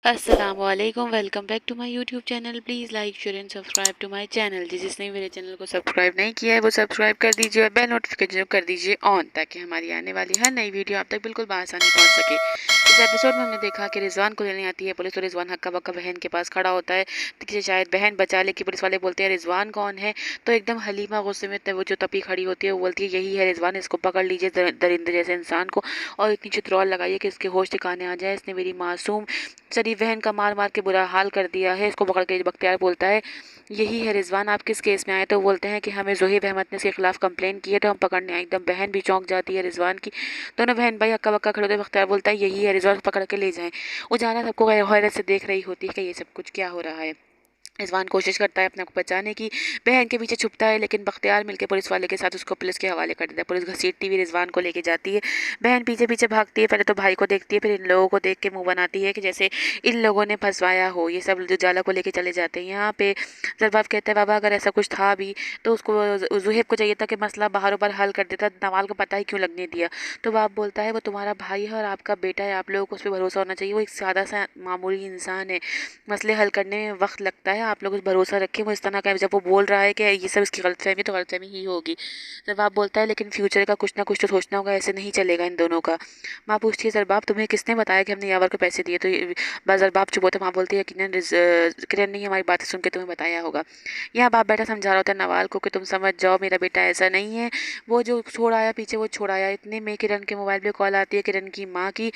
अस्सलामुअलैकुम, welcome back to my YouTube channel. Please like share and subscribe to my channel. जिसने मेरे channel को subscribe नहीं किया है वो सब्सक्राइब कर दीजिए और बेल नोटिफिकेशन कर दीजिए ऑन, ताकि हमारी आने वाली हर नई वीडियो आप तक बिल्कुल बआसानी पहुंच सके। इस एपिसोड में हमने देखा कि रिजवान को लेने आती है पुलिस, तो रिजवान हक्का बक्का बहन के पास खड़ा होता है कि शायद बहन बचा ले। कि पुलिस वाले बोलते हैं रिजवान कौन है, तो एकदम हलीमा गुस्से में वो जो तपी खड़ी होती है वो बोलती है यही है रिजवान, इसको पकड़ लीजिए दरिंदे जैसे इंसान को, और इतनी चित्रौल लगाइए कि इसके होश ठिकाने आ जाए। इसने मेरी मासूम शरीफ बहन का मार मार के बुरा हाल कर दिया है। इसको पकड़ के बख्तियार बोलता है यही है रिजवान, आप किस केस में आए? तो बोलते हैं कि हमें जोहेब अहमद ने इसके खिलाफ कंप्लेन की है, तो हम पकड़ने आए। एकदम बहन भी चौंक जाती है रिजवान की। दोनों बहन भाई हक्का बक्का खड़े होते हैं। बख्तियार बोलता है यही है रिजवान, पकड़ के ले जाएं। उजाला सबको हैरत से देख रही होती है कि ये सब कुछ क्या हो रहा है। रिजवान कोशिश करता है अपने को बचाने की, बहन के पीछे छुपता है, लेकिन बख्तियार मिलकर पुलिस वाले के साथ उसको पुलिस के हवाले कर देता है। पुलिस घसीटती हुई रिजवान को लेके जाती है। बहन पीछे पीछे भागती है, पहले तो भाई को देखती है, फिर इन लोगों को देख के मुंह बनाती है कि जैसे इन लोगों ने फंसवाया हो। ये सब उजाला को लेके चले जाते हैं। यहाँ पे जरबाब कहता है बाबा अगर ऐसा कुछ था भी तो उसको जुहेब को चाहिए था कि मसला बाहरों बार हल कर देता, नवाल को पता ही क्यों लगने दिया। तो बाप बोलता है वो तुम्हारा भाई है और आपका बेटा है, आप लोगों को उस पर भरोसा होना चाहिए। वो एक सादा सा मामूली इंसान है, मसले हल करने में वक्त लगता है, आप लोग उस भरोसा रखें। वो इस तरह का जब वो बोल रहा है कि ये सब इसकी गलतफहमी, तो गलतफहमी ही होगी। जरबाब बोलता है लेकिन फ्यूचर का कुछ ना कुछ तो सोचना होगा, ऐसे नहीं चलेगा इन दोनों का। माँ पूछती है जरबाब तुम्हें किसने बताया कि हमने यावर को पैसे दिए? तो जरबाब चुप होता है। माँ बोलती है किरण ने हमारी बातें सुन के तुम्हें बताया होगा। यहाँ बाप बेटा समझा रहा होता है नवाल को कि तुम समझ जाओ मेरा बेटा ऐसा नहीं है, वो जो छोड़ आया पीछे वो छोड़ आया। इतने में किरण के मोबाइल पे कॉल आती है किरण की माँ की।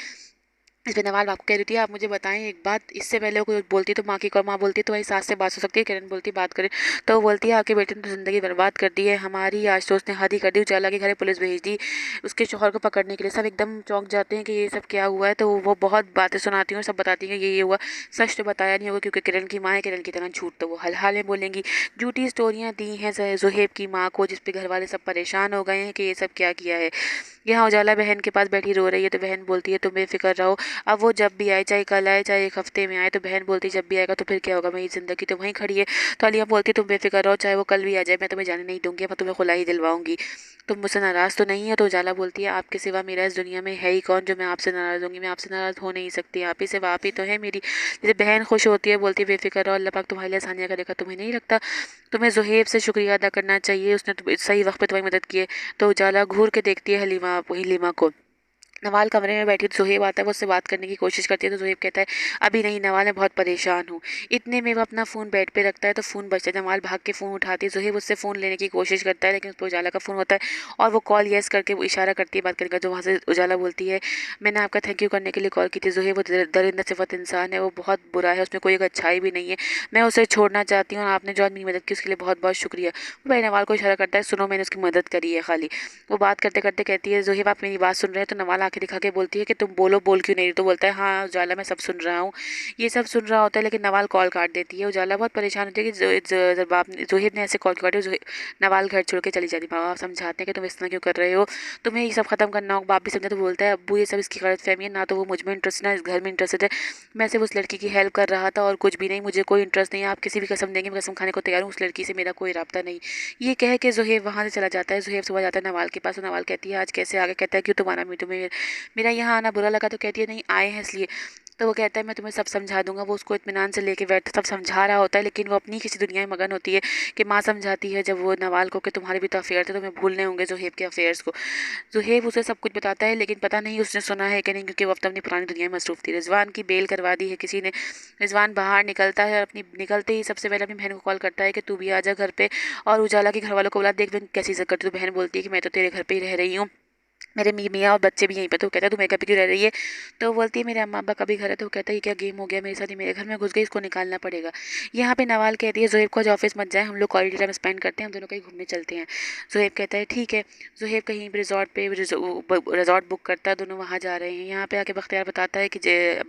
इस पे नवाल बाप को कह रही थी आप मुझे बताएं एक बात, इससे पहले वो कोई बोलती तो माँ की, और माँ बोलती तो वही सास से बात हो सकती है। किरण बोलती बात करें, तो वो बोलती है आपके बेटे ने तो ज़िंदगी बर्बाद कर दी है हमारी, आज तो उसने हद ही कर दी। उजाला के घर पुलिस भेज दी उसके शौहर को पकड़ने के लिए। सब एकदम चौंक जाते हैं कि ये सब क्या हुआ है। तो वो बहुत बातें सुनाती हैं और सब बताती हैं कि ये हुआ। सच तो बताया नहीं होगा क्योंकि किरण की माँ है, किरण की तरह झूठ तो वो हल हाल में बोलेंगी। झूठी स्टोरियाँ दी हैं जुहेब की माँ को, जिसपे घर वाले सब परेशान हो गए हैं कि ये सब क्या किया है। यहाँ उजाला बहन के पास बैठी रो रही है, तो बहन बोलती है तुम बेफिक्र रहो, अब वो जब भी आए, चाहे कल आए चाहे एक हफ्ते में आए। तो बहन बोलती जब भी आएगा तो फिर क्या होगा, मेरी ज़िंदगी तो वहीं खड़ी है। तो अलिया बोलती तुम बेफिक्र रहो, चाहे वो कल भी आ जाए, मैं तुम्हें जाने नहीं दूंगी, मैं तुम्हें खुला ही दिलवाऊंगी। तुम मुझसे नाराज़ तो नहीं है? तो उजाला बोलती है आपके सिवा मेरा इस दुनिया में है ही कौन जो मैं आपसे नाराज़ होंगी? मैं आपसे नाराज़ हो नहीं सकती, आप ही सिवा आप ही तो है मेरी। जैसे बहन खुश होती है, बोलती है बेफिक्र रहो, अल्लाह पाक तुम्हारे लिए आसानियाँ करेगा। तुम्हें नहीं लगता तुम्हें जुहेब से शुक्रिया अदा करना चाहिए, उसने सही वक्त पे तुम्हारी मदद की है। तो उजाला घूर के देखती है हलीमा को। नवाल कमरे में बैठी, तो जुहेब आता है, वो उससे बात करने की कोशिश करती है। तो जुहेब कहता है अभी नहीं नवाल, मैं बहुत परेशान हूँ। इतने में वो अपना फ़ोन बेड पे रखता है, तो फ़ोन बजता है। नवाल भाग के फ़ोन उठाती है, जुहेब उससे फ़ोन लेने की कोशिश करता है, लेकिन उस पर उजाला का फ़ोन होता है और वो कॉल येस करके वो इशारा करती है बात करने का। जो वहाँ से उजाला बोलती है मैंने आपका थैंक यू करने के लिए कॉल की थी। जुहेब वो दरिंदा सिफत इंसान है, वो बहुत बुरा है, उसमें कोई एक अच्छाई भी नहीं है, मैं उसे छोड़ना चाहती हूँ और आपने जो मेरी मदद की उसके लिए बहुत बहुत शुक्रिया। वो भाई नवाल को इशारा करता है सुनो मैंने उसकी मदद करी है खाली। वो बात करते करते कहती है जुहेब आप मेरी बात सुन रहे हैं? तो नवाल आंखें दिखा के बोलती है कि तुम बोलो, बोल क्यों नहीं रही? तो बोलता है हाँ उजाला मैं सब सुन रहा हूँ। ये सब सुन रहा होता है, लेकिन नवाल कॉल काट देती है। उजाला बहुत परेशान होती है कि जुहेब ने ऐसे कॉल क्यों काटे। नवाल घर छोड़ के चली जाती है। माँ बाप समझाते हैं कि तुम इस तरह क्यों कर रहे हो, तुम्हें ये सब खत्म करना हो। बाप भी समझा, तो बोलता है अब्बू ये सब इसकी गलत फहमी है, ना तो वो मुझ में इंटरेस्ट ना इस घर में इंटरेस्टेड है, मैं सिर्फ उस लड़की की हेल्प कर रहा था और कुछ भी नहीं, मुझे कोई इंटरेस्ट नहीं है। आप किसी भी कसम देंगे मैं कसम खाने को तैयार हूँ, उस लड़की से मेरा कोई रब्ता नहीं। ये कह के जुहेब वहाँ से चला जाता है। जुहेब सुबह जाता है नवाल के पास, तो नवाल कहती है आज कैसे आ गए? कहता है क्यों तुम्हारा तुम्हें मेरा यहाँ आना बुरा लगा? तो कहती है नहीं आए हैं इसलिए। तो वो कहता है मैं तुम्हें सब समझा दूंगा। वो उसको इत्मीनान से लेके बैठ सब समझा रहा होता है, लेकिन वो अपनी किसी दुनिया में मगन होती है कि माँ समझाती है जब वो नवाल को कि तुम्हारे भी तो अफेयर थे, तुम्हें भूलने होंगे जुहेब के अफेयर्स को। जुहेब उसे सब कुछ बताता है, लेकिन पता नहीं उसने सुना है कि नहीं, क्योंकि वो अब तो अपनी पुरानी दुनिया में मसरूफ थी। रिजवान की बेल करवा दी है किसी ने। रिजवान बाहर निकलता है और अपनी निकलते ही सबसे पहले अपनी बहन को कॉल करता है कि तू भी आ जा घर पे, और उजाला के घर वालों को बोला देख मैं कैसी इज्जत करती। तो बहन बोलती है कि मैं तो तेरे घर पे ही रह रही हूँ, मेरे मियाँ और बच्चे भी यहीं पे। तो कहता है तू मेरे घर पे क्यों रह रही है? तो वो बोलती है मेरे अम्मा अब्बा का भी घर है। तो वो कहता है ये क्या गेम हो गया मेरे साथ, ही मेरे घर में घुस गई, इसको निकालना पड़ेगा। यहाँ पे नवाल कहती है जुहेब को आज ऑफिस मत जाए, हम लोग क्वालिटी टाइम स्पेंड करते हैं, हम दोनों कहीं घूमने चलते हैं। जुहेब कहता है ठीक है। जुहेब कहीं रिजॉर्ट पे रिजॉर्ट बुक करता है, दोनों वहाँ जा रहे हैं। यहाँ पे आके बख्तियार बताता है कि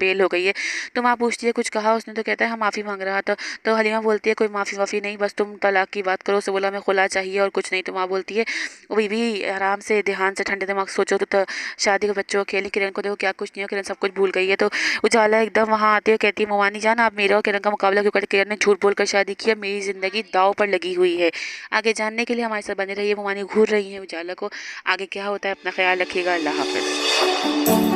बेल हो गई है। तो माँ पूछती है कुछ कहा उसने? तो कहता है हम माफ़ी मांग रहा था। तो हलीमा बोलती है कोई माफ़ी वाफ़ी नहीं, बस तुम तलाक की बात करो। उससे बोला मैं खुला चाहिए और कुछ नहीं। तो माँ बोलती है वो भी आराम से ध्यान से ठंडे दिमाग से सोचो तो शादी के बच्चों को खेली, किरण को देखो क्या कुछ नहीं हो, किरण सब कुछ भूल गई है। तो उजाला एकदम वहाँ आती है, कहती है मोमानी जान आप मेरा और किरण का मुकाबला क्यों करते? किरण ने झूठ बोलकर शादी की, मेरी जिंदगी दाव पर लगी हुई है। आगे जानने के लिए हमारे साथ बने रहिए। मोमानी घूर रही है उजाला को। आगे क्या होता है अपना ख्याल रखिएगा। अल्लाह हाफिज।